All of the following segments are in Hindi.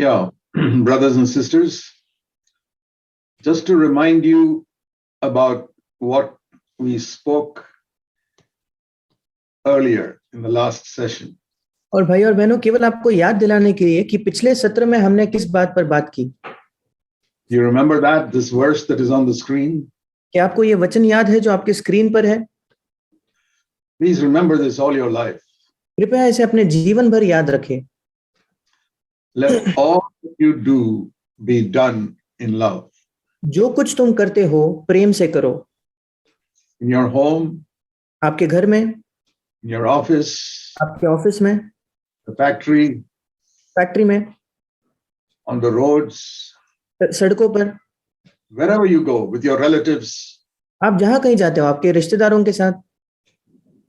Yeah, brothers and sisters, just to remind you about what we spoke earlier in the last session. और भाई और बहनों, केवल आपको याद दिलाने के लिए कि पिछले सत्र में हमने किस बात पर बात की। You remember that, this verse that is on the screen? क्या आपको ये वचन याद है जो आपके स्क्रीन पर है? Please remember this all your life. कृपया इसे अपने जीवन भर याद रखें। Let all that you do be done in love. जो कुछ तुम करते हो प्रेम से करो। In your home, आपके घर में, in your office, आपके ऑफिस में, the factory, फैक्ट्री में, on the roads, सड़कों पर, wherever you go with your relatives. आप जहां कहीं जाते हो आपके रिश्तेदारों के साथ,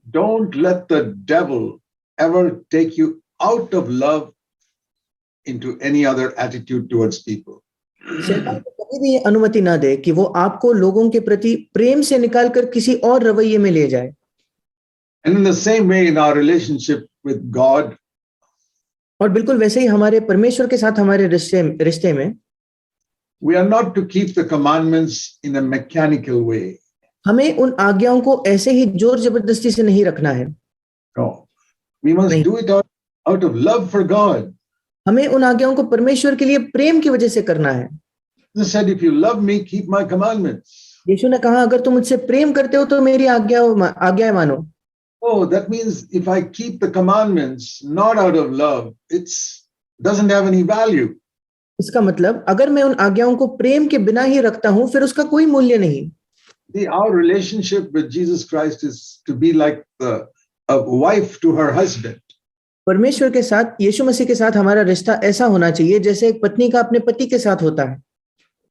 Don't let the devil ever take you out of love into any other attitude towards people. शैतान को कभी भी ये अनुमति ना दे कि वो आपको लोगों के प्रति प्रेम से निकालकर किसी और रवैये में ले जाए। And in the same way, in our relationship with God, और बिल्कुल वैसे ही हमारे परमेश्वर के साथ हमारे रिश्ते में we are not to keep the commandments in a mechanical way. हमें उन आज्ञाओं को ऐसे ही जोर जबरदस्ती से नहीं रखना है। No, we must नहीं। do it out of love for God. हमें उन आज्ञाओं को परमेश्वर के लिए प्रेम की वजह से करना है। Jesus said, if you love me, keep my commandments. यीशु ने कहा, अगर तुम मुझसे प्रेम करते हो तो मेरी आज्ञाएं मानो। Oh, that means if I keep the commandments not out of love, doesn't have any value. इसका मतलब अगर मैं उन आज्ञाओं को प्रेम के बिना ही रखता हूं फिर उसका कोई मूल्य नहीं। Our relationship with Jesus Christ is to be like a wife to her husband. परमेश्वर के साथ, यीशु मसीह के साथ हमारा रिश्ता ऐसा होना चाहिए जैसे एक पत्नी का अपने पति के साथ होता है।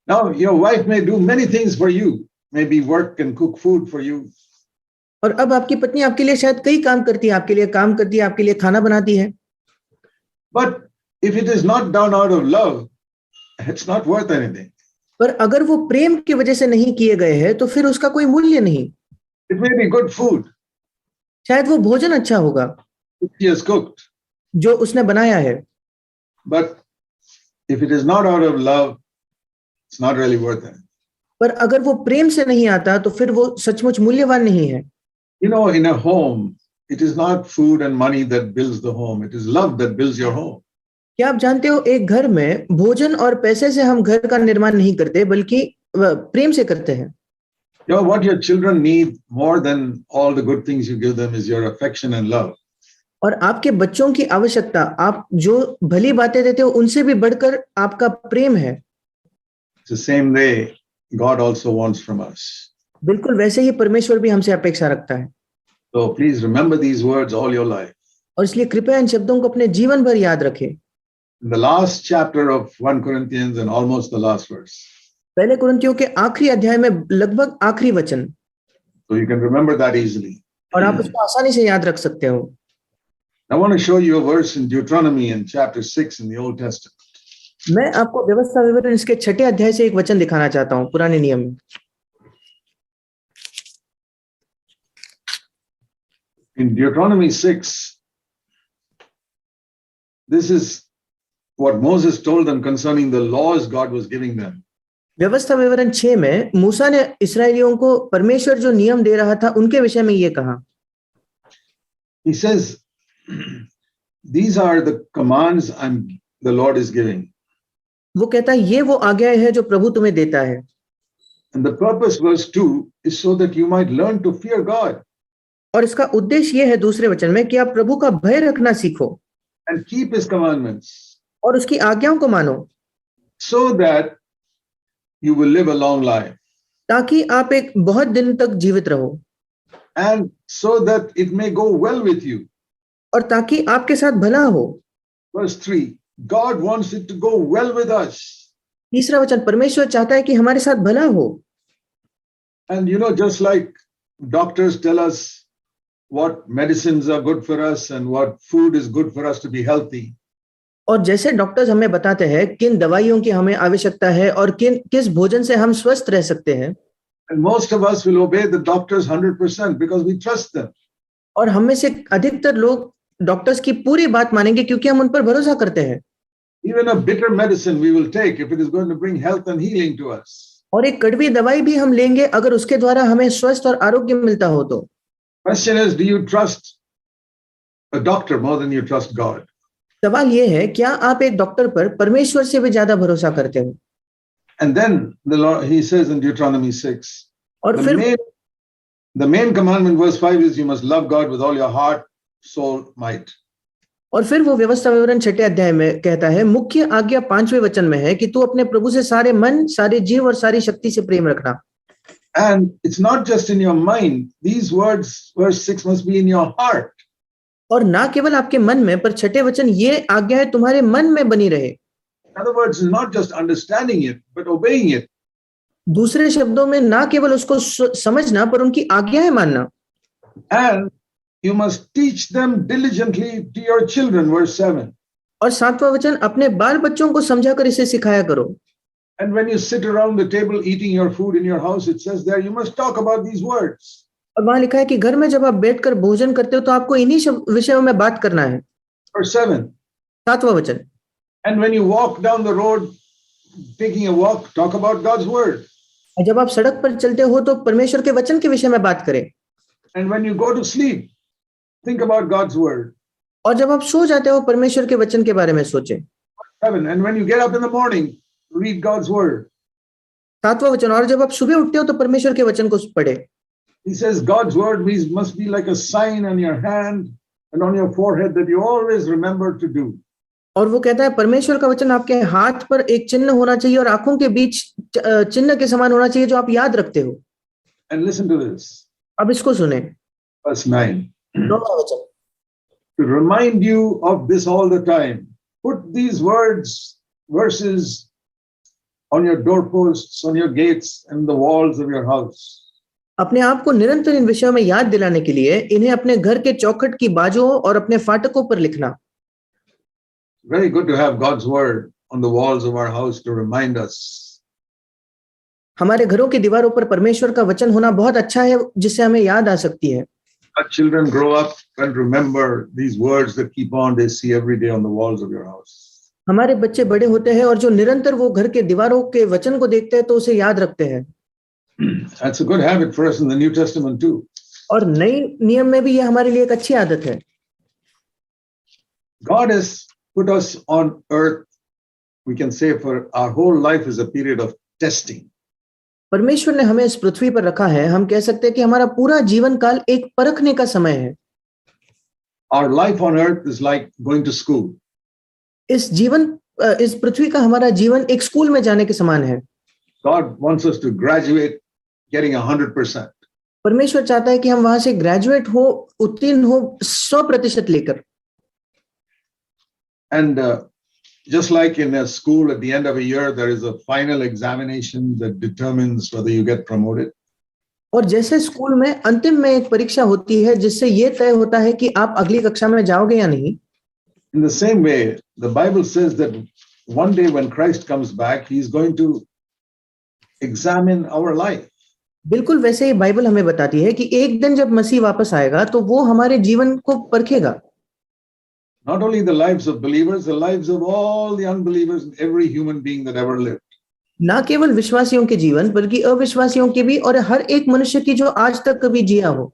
Now, your wife may do many things for you, maybe work and cook food for you. और अब आपकी पत्नी आपके लिए शायद कई काम करती है, आपके लिए काम करती है, आपके लिए खाना बनाती है। But if it is not done out of love, it's not worth anything. पर अगर वो प्रेम की वजह से नहीं किए गए हैं तो फिर उसका कोई मूल्य नहीं। It may be good food. शायद वो भोजन अच्छा होगा He has cooked. जो उसने बनाया है, But if it is not out of love, it's not really worth it. पर अगर वो प्रेम से नहीं आता तो फिर वो सचमुच मूल्यवान नहीं है। You know, in a home, it is not food and money that builds the home. It is love that builds your home. क्या आप जानते हो, एक घर में भोजन और पैसे से हम घर का निर्माण नहीं करते बल्कि प्रेम से करते हैं। You know, what your children need more than all the good things you give them is your affection and love. और आपके बच्चों की आवश्यकता, आप जो भली बातें देते हो उनसे भी बढ़कर आपका प्रेम है। It's the same way God also wants from us. बिल्कुल वैसे ही परमेश्वर भी हमसे अपेक्षा रखता है। So please remember these words all your life. और इसलिए कृपया इन शब्दों को अपने जीवन भर याद रखें। In the last chapter of 1 Corinthians and almost the last verse. पहले कुरिन्थियों के आखिरी अध्याय में लगभग आखिरी वचन। So you can remember that easily. और आप उसको आसानी से याद रख सकते हो। I want to show you a verse in Deuteronomy in chapter 6 in the Old Testament. मैं आपको व्यवस्था विवरण इसके 6 अध्याय से एक वचन दिखाना चाहता हूँ पुराने नियम में। In Deuteronomy 6, this is what Moses told them concerning the laws God was giving them. व्यवस्था विवरण 6 में मूसा ने इस्राएलियों को परमेश्वर जो नियम दे रहा था उनके विषय में ये कहा। He says, these are the commands the Lord is giving. वो कहता है ये वो आज्ञाएं हैं जो प्रभु तुम्हें देता है। And the purpose, verse 2, is so that you might learn to fear God. और इसका उद्देश्य ये है दूसरे वचन में कि आप प्रभु का भय रखना सीखो and keep his commandments, और उसकी आज्ञाओं को मानो, so that you will live a long life, ताकि आप एक बहुत दिन तक जीवित रहो, and so that it may go well with you. और ताकि आपके साथ भला हो। Verse 3, God wants it to go well with us. तीसरा वचन, परमेश्वर चाहता है कि हमारे साथ भला हो। And you know, just like doctors tell us what medicines are good for us and what food is good for us to be healthy. और जैसे डॉक्टर्स हमें बताते हैं किन दवाइयों की हमें आवश्यकता है और किस भोजन से हम स्वस्थ रह सकते हैं। And most of us will obey the doctors 100% because we trust them. और हम में से अधिकतर लोग डॉक्टर्स की पूरी बात मानेंगे क्योंकि हम उन पर भरोसा करते हैं। Even a bitter medicine we will take if it is going to bring health and healing to us. और एक कड़वी दवाई भी हम लेंगे अगर उसके द्वारा हमें स्वस्थ और आरोग्य मिलता हो तो। Question is, do you trust a doctor more than you trust God? सवाल ये है, क्या आप एक डॉक्टर पर परमेश्वर से भी ज्यादा भरोसा करते हो? And then the Lord, he says in Deuteronomy 6, और the फिर main commandment, verse 5, is you must love God with all your heart, soul, might. और फिर वो व्यवस्था विवरण 6 अध्याय में कहता है, मुख्य आज्ञा 5वें वचन में है कि तू अपने प्रभु से सारे मन, सारे जीव और सारी शक्ति से प्रेम रखना। And it's not just in your mind. These words, verse 6, must be in your heart. और ना केवल आपके मन में, पर 6 वचन ये आज्ञा है तुम्हारे मन में बनी रहे। In other words, not just understanding it, but obeying it. दूसरे शब्दों में ना केवल उसको समझना, पर उनकी आज्ञाएं मानना। And you must teach them diligently to your children, verse 7. और 7वां वचन, अपने बाल बच्चों को समझाकर इसे सिखाया करो। And when you sit around the table eating your food in your house, it says there, you must talk about these words. और वहां लिखा है कि घर में जब आप बैठकर भोजन करते हो तो आपको इन्हीं विषयों में बात करना है। Verse 7. 7वां वचन, And when you walk down the road, taking a walk, talk about God's word. और जब आप सड़क पर चलते हो तो परमेश्वर के वचन के विषय में बात करें। And when you go to sleep, think about God's word. और जब आप सो जाते हो परमेश्वर के वचन के बारे में सोचें। 7. And when you get up in the morning, read God's word. 7वां वचन, और जब आप सुबह उठते हो तो परमेश्वर के वचन को पढ़े। He says God's word must be like a sign on your hand and on your forehead that you always remember to do. और वो कहता है परमेश्वर का वचन आपके हाथ पर एक चिन्ह होना चाहिए और आंखों के बीच चिन्ह के समान होना चाहिए जो आप याद रखते हो। And listen to this. अब इसको सुने। Verse 9. 9वां वचन, To remind you of this all the time, put these verses on your doorposts, on your gates, and the walls of your house. अपने आप को निरंतर इन विषयों में याद दिलाने के लिए इन्हें अपने घर के चौखट की बाजुओं और अपने फाटकों पर लिखना। Very good to have God's word on the walls of our house to remind us. हमारे घरों की दीवारों पर परमेश्वर का वचन होना बहुत अच्छा है, जिससे हमें याद आ सकती है। Our children grow up and remember these words that keep on they see every day on the walls of your house. हमारे बच्चे बड़े होते हैं और जो निरंतर वो घर के दीवारों के वचन को देखते हैं तो उसे याद रखते हैं। That's a good habit for us in the New Testament too. और नई नियम में भी ये हमारे लिए एक अच्छी आदत है। God has put us on earth, we can say, for our whole life is a period of testing. परमेश्वर ने हमें इस पृथ्वी पर रखा है, हम कह सकते हैं कि हमारा पूरा जीवन काल एक परखने का समय है। Our life on earth is like going to school. इस पृथ्वी का हमारा जीवन एक स्कूल में जाने के समान है। God wants us to graduate getting 100%. परमेश्वर चाहता है कि हम वहां से ग्रेजुएट हो, उत्तीर्ण हो 100% लेकर। And just like in a school, at the end of a year, there is a final examination that determines whether you get promoted. और जैसे स्कूल में अंतिम में एक परीक्षा होती है जिससे ये तय होता है कि आप अगली कक्षा में जाओगे या नहीं। In the same way, the Bible says that one day when Christ comes back, he is going to examine our life. बिल्कुल वैसे ही बाइबल हमें बताती है कि एक दिन जब मसीह वापस आएगा तो वो हमारे जीवन को परखेगा। Not only the lives of believers, the lives of all the unbelievers and every human being that ever lived. ना केवल विश्वासियों के जीवन बल्कि अविश्वासियों के भी, और हर एक मनुष्य की जो आज तक कभी जिया हो।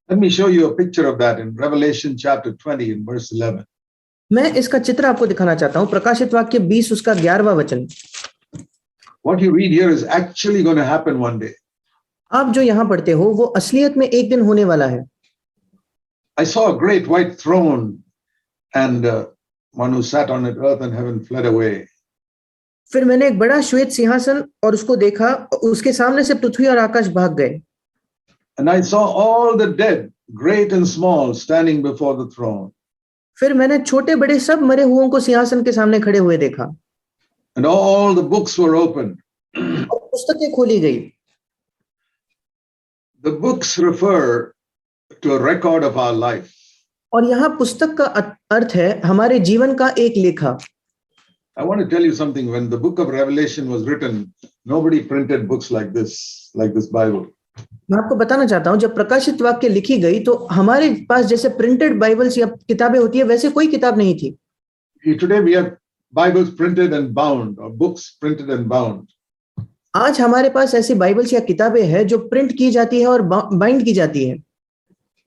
Let me show you a picture of that in Revelation chapter 20 and verse 11. मैं इसका चित्र आपको दिखाना चाहता हूँ, प्रकाशित वाक्य 20 उसका 11वां वचन। What you read here is actually going to happen one day. आप जो यहाँ पढ़ते हो वो असलियत में एक दिन होने वाला है। I saw a great white throne and one who sat on it, earth and heaven fled away. फिर मैंने एक बड़ा श्वेत सिंहासन और उसको देखा, उसके सामने से पृथ्वी और आकाश भाग गए। And I saw all the dead, great and small, standing before the throne. फिर मैंने छोटे बड़े सब मरे हुओं को सिंहासन के सामने खड़े हुए देखा। And all the books were opened. और पुस्तकें खोली गई। The books refer to a record of our life. और यहाँ पुस्तक का अर्थ है हमारे जीवन का एक लेखा। I want to tell you something. When the book of Revelation was written, nobody printed books like this Bible. मैं आपको बताना चाहता हूँ, जब प्रकाशित वाक्य लिखी गई तो हमारे पास जैसे प्रिंटेड बाइबल्स या किताबें होती है वैसे कोई किताब नहीं थी। Today we have Bibles printed and bound, or books printed and bound. आज हमारे पास ऐसी बाइबल्स या किताबें हैं जो प्रिंट की जाती है और बाइंड की जाती है.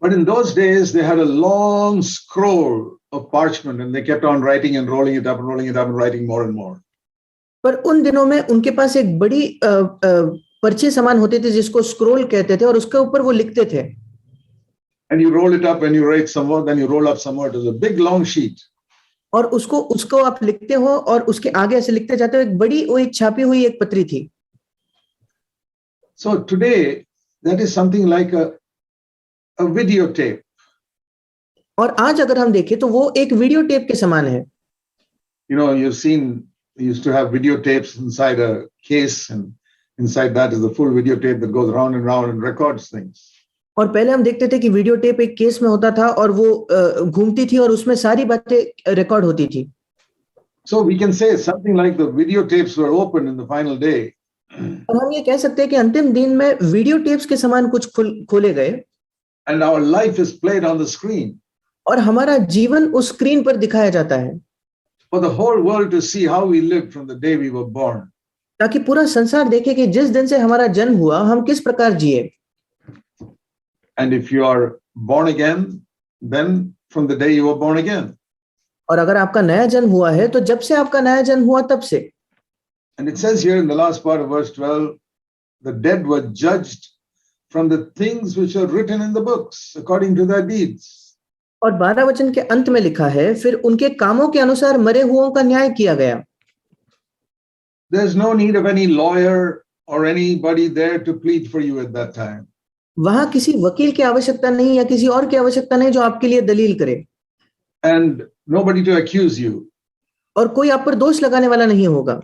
But in those days, they had a long scroll of parchment, and they kept on writing and rolling it up and rolling it up and writing more and more. पर उन दिनों में उनके पास एक बड़ी पर्चे समान होते थे जिसको स्क्रोल कहते थे और उसके ऊपर वो लिखते थे. And you roll it up and you write some more, then you roll up some more. It was a big long sheet. और उसको आप लिखते हो और उसके आगे ऐसे लिखते जाते हो. एक बड़ी वो एक छापी हुई एक पत्री थी. So today, that is something like a videotape. और आज अगर हम देखें तो वो एक वीडियो टेप के समान है. You know, you've seen, we used to have videotapes inside a case, and inside that is a full videotape that goes round and round and records things. और पहले हम देखते थे कि वीडियो टेप एक केस में होता था और वो घूमती थी और उसमें सारी बातें रिकॉर्ड होती थी. So we can say something like the videotapes were opened in the final day. और हम ये कह सकते हैं कि अंतिम दिन में वीडियो टेप्स के समान कुछ खोले गए. And our life is played on the screen. और हमारा जीवन उस स्क्रीन पर दिखाया जाता है. For the whole world to see how we lived from the day we were born. ताकि पूरा संसार देखे कि जिस दिन से हमारा जन्म हुआ हम किस प्रकार जिए. And if you are born again, then from the day you were born again. और अगर आपका नया जन्म हुआ है तो जब से आपका नया जन्म हुआ तब से. And it says here in the last part of verse 12, the dead were judged from the things which are written in the books according to their deeds. और 12 वचन के अंत में लिखा है, फिर उनके कामों के अनुसार मरे हुओं का न्याय किया गया. There's no need of any lawyer or anybody there to plead for you at that time. वहां किसी वकील की आवश्यकता नहीं या किसी और की आवश्यकता नहीं जो आपके लिए दलील करे. And nobody to accuse you. और कोई आप पर दोष लगाने वाला नहीं होगा.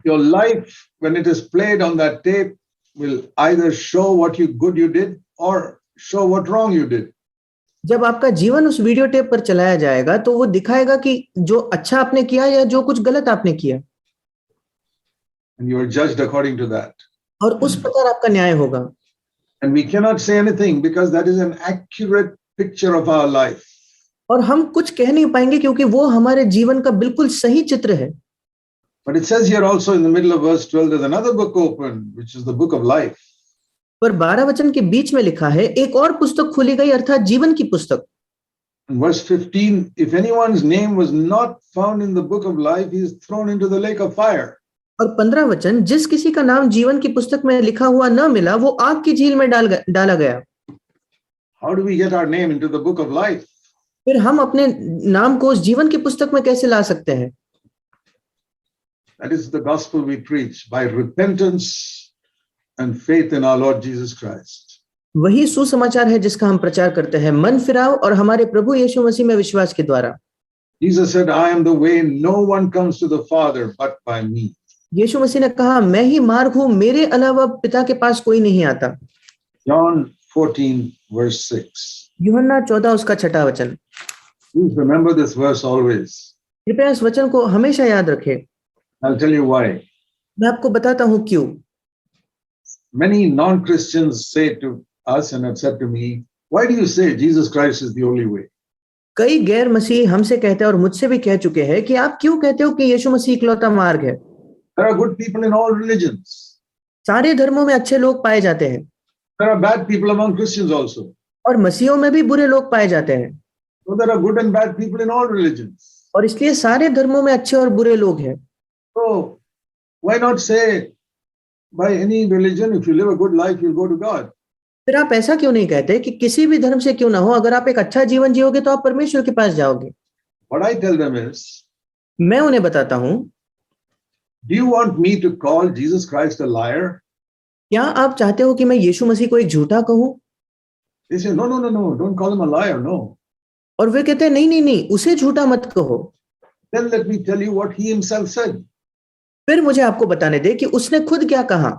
Your life, when it is played on that tape, will either show what good you did or show what wrong you did. जब आपका जीवन उस वीडियो टेप पर चलाया जाएगा तो वो दिखाएगा कि जो अच्छा आपने किया या जो कुछ गलत आपने किया. And you are judged according to that. और उस प्रकार आपका न्याय होगा. And we cannot say anything because that is an accurate picture of our life. और हम कुछ कह नहीं पाएंगे क्योंकि वो हमारे जीवन का बिल्कुल सही चित्र है. But it says here also in the middle of verse 12, there's another book open, which is the book of life. पर 12 वचन के बीच में लिखा है एक और पुस्तक खोली गई अर्थात जीवन की पुस्तक. In verse 15, if anyone's name was not found in the book of life, he is thrown into the lake of fire. और 15 वचन, जिस किसी का नाम जीवन की पुस्तक में लिखा हुआ न मिला वो आग की झील में डाला गया. How do we get our name into the book of life? फिर हम अपने नाम को उस जीवन की पुस्तक में कैसे ला सकते हैं? That is the gospel we preach, by repentance and faith in our Lord Jesus Christ. वही सुसमाचार है जिसका हम प्रचार करते हैं, मन फिराव और हमारे प्रभु यीशु मसीह में विश्वास के द्वारा. Jesus said, I am the way, no one comes to the Father but by me. यीशु मसीह ने कहा, मैं ही मार्ग हूं, मेरे अलावा पिता के पास कोई नहीं आता. John 14 verse 6. यूहन्ना 14 उसका 6 वचन. Please remember this verse always. कृपया इस वचन को हमेशा याद रखें. I'll tell you why. मैं आपको बताता हूं क्यों. Many non-Christians say to us and have said to me, why do you say Jesus Christ is the only way? कई गैर मसीह हमसे कहते हैं और मुझसे भी कह चुके हैं कि आप क्यों कहते हो कि यीशु मसीह इकलौता मार्ग है. There are good people in all religions. सारे धर्मों में अच्छे लोग पाए जाते हैं. There are bad people among Christians also. और मसीहों में भी बुरे लोग पाए जाते हैं. So there are good and bad people in all religions. और इसलिए सारे धर्मों में अच्छे और बुरे लोग हैं. So why not say by any religion, if you live a good life, you'll go to God? फिर आप ऐसा क्यों नहीं कहते कि किसी भी धर्म से क्यों ना हो, अगर आप एक अच्छा जीवन जियोगे तो आप परमेश्वर के पास जाओगे. What I tell them is, मैं उन्हें बताता हूं, do you want me to call Jesus Christ a liar? क्या आप चाहते हो कि मैं यीशु मसीह को एक झूठा कहूं? They say, no, don't call him a liar, no. और वे कहते हैं नहीं, उसे झूठा मत कहो. Then let me tell you what he himself said. फिर मुझे आपको बताने दे कि उसने खुद क्या कहा.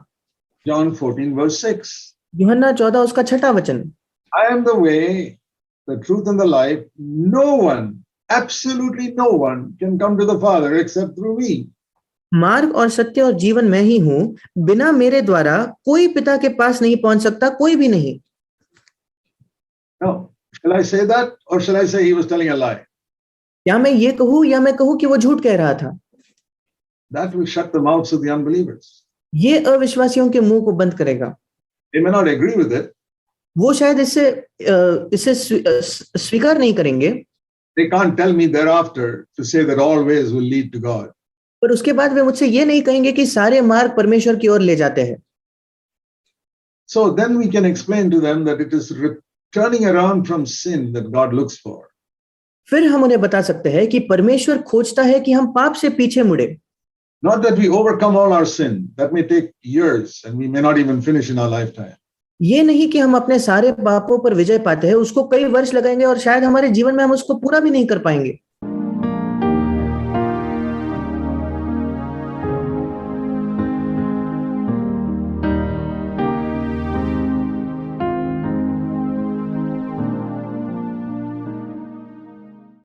John 14 verse 6. यूहन्ना 14 उसका 6 वचन. I am the way, the truth and the life. No one, absolutely no one can come to the Father except through me. मार्ग और सत्य और जीवन मैं ही हूं, बिना मेरे द्वारा कोई पिता के पास नहीं पहुंच सकता, कोई भी नहीं. No, shall I say that or shall I say he was telling a lie? क्या मैं ये कहूं या मैं कहूं कि वो झूठ कह रहा था? that will shut the mouths of the unbelievers. ये अविश्वासियों के मुंह को बंद करेगा. They may not agree with it. वो शायद इसे स्वीकार नहीं करेंगे. They can't tell me thereafter to say that all ways will lead to God. पर उसके बाद वे मुझसे ये नहीं कहेंगे कि सारे मार्ग परमेश्वर की ओर ले जाते हैं. So then we can explain to them that it is turning around from sin that God looks for. फिर हम उन्हें बता सकते हैं कि परमेश्वर खोजता है कि हम पाप से पीछे मुड़े. Not that we overcome all our sin. That may take years and we may not even finish in our lifetime. ये नहीं कि हम अपने सारे पापों पर विजय पाते हैं, उसको कई वर्ष लगाएंगे और शायद हमारे जीवन में हम उसको पूरा भी नहीं कर पाएंगे.